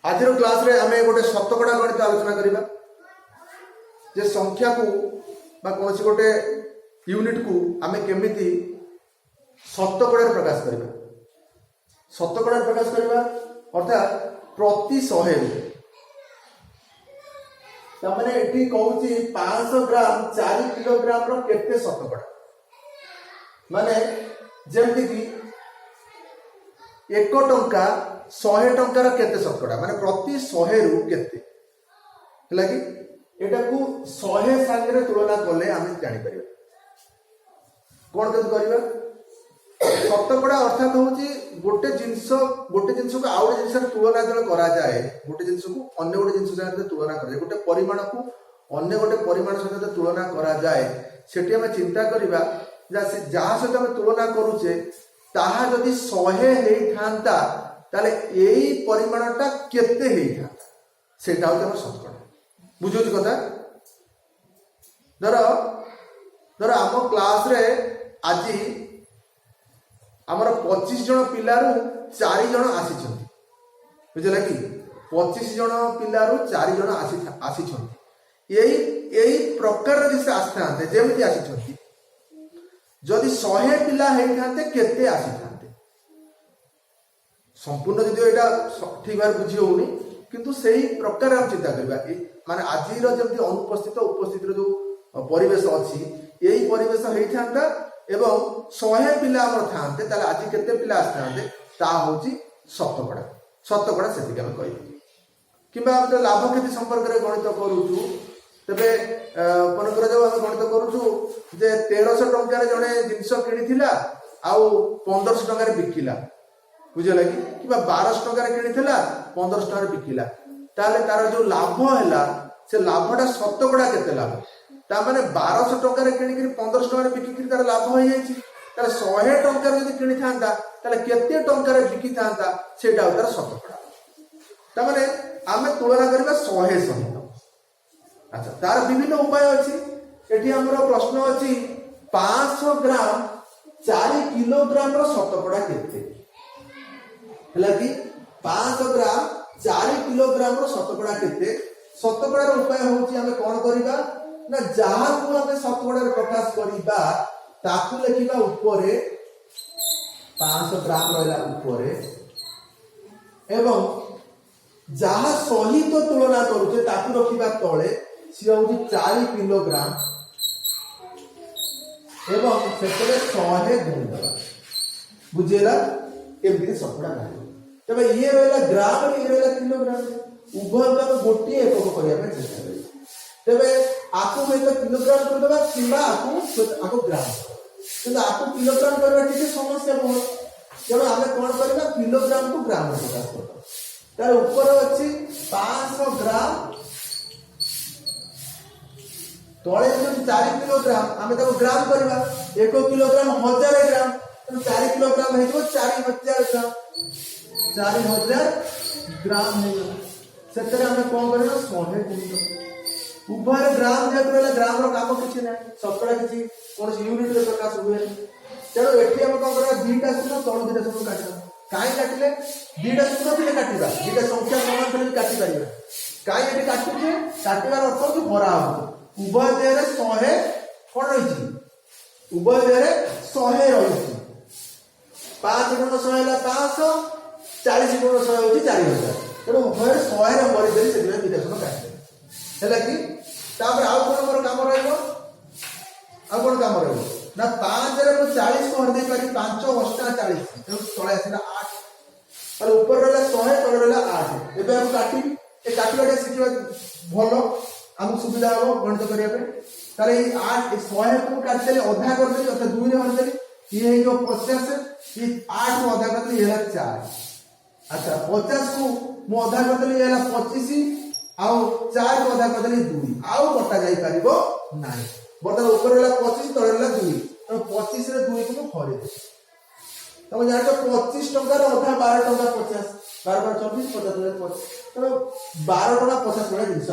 आज क्लास रे आमे गोटे शतकड़ा गणित आलोचना करिबा जे संख्या को बा कौन गोटे यूनिट को आमे केमिति शतकड़ा प्रकाश करिबा। शतकड़ा प्रकाश करिबा अर्थात प्रति 100 तमने एठी कहूची 500 ग्राम 4 किलोग्राम रो केते शतकड़ा माने जेमति कि 1 टंका 100 टंकार केते शतकड़ा माने प्रति 100 रु केते हला कि एटा को 100 संगे तुलना करले आमे जानि परिबा कोन केते करिबा। शतकड़ा अर्थात होची गोटे जिंस को आउटे जिंस तुलना जल करा जाए, गोटे जिंस को अन्य गोटे जिंस सहित तुलना करा जाए, गोटे परिमाण को अन्य गोटे परिमाण सहित तुलना करा जाए, सेठी हम चिंता करिबा जहाँ सहित हम तुलना करूचे ताहा जदि 100 हेई थांता ताले एई परिमाणटा केते हेई थांता सेटा होय हमर शतकड़ा। बुझुछ कथा धर आम क्लास रे आजी आमर 25 जन पिलारू 4 जन आसी छथि बुझला कि 25 जन पिलारू 4 जन आसी छथि एई प्रकार जैसे आस्थान्ते जेमिति आसी छथि जदि 100 पिला हेई थांते केते आसी थांते संपूर्ण जदि एटा ठीक भाव बुझी होउनी किंतु सेही प्रकार हम चिंता करबा माने आजी रो जेमिति अनुपस्थित उपस्थित रो जो परिवेश अछि एई परिवेश हेई थांता एवं 100 पिला हमर थांते ताले आज केते पिला आस्थान्ते ता होची शतकड़ा सेति हम कहि किबा हम लाभ क्षति संपर्क रे गणित करूछु तबे कोनकर जो हम गणित करूछु जे 1300 टंका रे जने जिंस किनिथिला आउ 1500 टंका रे बिकिला बुझला कि किबा 1200 टंका रे किनिथिला 1500 टंका रे बिकिला ताले तार जो लाभ हैला से लाभटा शतकड़ा केते लाभ ता माने 1200 टंका रे किनि 1500 टंका रे बिकी तार लाभ होई जायछि ताले 100 टंका रे जदि किनि थांता ताले केते टंका रे बिकी थांता सेटा तार शतकड़ा ता माने आमे तुलना करबा 100 सहित। अच्छा तार विभिन्न उपाय अछि एठी हमरो प्रश्न अछि 500 ग्राम 4 किलोग्राम रो शतकड़ा केते हला कि 500 ग्राम 4 किलोग्राम रो शतकड़ा केते शतकड़ा रो उपाय होछि हमें कोन करिबा ना जहाँ को हमें शतकड़ा रे प्रकाश करिबा ताकू लिखिबा ऊपरे 500 ग्राम रहला ऊपरे एवं जहाँ सहित तुलना करूचे ताकू रखिबा तळे सी होची 4 किलोग्राम एवं सेतरे 100 गुण दबा बुझेला एमती शतकड़ा बाहर तबे ये रहला ग्राम रे ये रहला किलोग्राम उभय का गोटी एकक करिया पे चेष्टा करी तबे आपको में तो किलोग्राम कर देबा किबा आपको ग्राम किंतु आपको किलोग्राम करबा ठीक समस्या बहुत जब हमें कोन करबा किलोग्राम को ग्राम में प्रकाश करबा तार ऊपर अछि 500 ग्राम तळे जो 4 किलोग्राम हमें ताको ग्राम करबा 1 किलोग्राम 1000 ग्राम तो 4 किलोग्राम हे जो 4000 ग्राम 4000 ग्राम हे सेतरे हमें कोन करबा 100 गुण उभय ग्राम जेतरेला ग्राम रो काम किछि नै शतकड़ा किछि कोन यूनिट रे प्रकाश हुए चलो एठी हम कोन करबा दीटा शून्य तळो दीटा शून्य काटबा काई काटिले दीटा शून्य दिले काटिबा दीटा संख्या समान कले काटि परिबा काई एठी काटुचे काटिबार अर्थ कि भरा हो उभय देरे 100 कोन रहिछि उभय देरे 100 रहिछि 5 गुण 100 ହେଲା 500 40 गुण 100 होछि 4000 तेरो उभय 100 रे मरि देली से दीटा शून्य काटले हैला कि तापर आउ कोन मोर काम रहइबो आउ कोन काम रहइबो ना 5 रे को 40 को हर दे पारी 5 8 40 तो तळे आसीला 8 और ऊपर रहला 100 तळे रहला 8 एबे हम काटी ए काटिबाटे सिखिबा भलो हम सुविधा हो गणित करिया पे ताले 8 100 को काट देले आधा कर देली अथवा 2 रे हर देली ये हे जो 50 ये 8 को आधा कर देली ये 4 अच्छा 50 को मु आधा कर देली ये 25 आउ 4 को आधा कर देली 2 आउ कटा जाई परिबो नाही बर्तन ऊपर वाला 25 तळे वाला 2 तो 25 रे 2 को खरे दे तब जान तो 25 टंका रे आधा 12 टंका 50 12 24 50 50 तो 12 टंका 50 टंका जिंस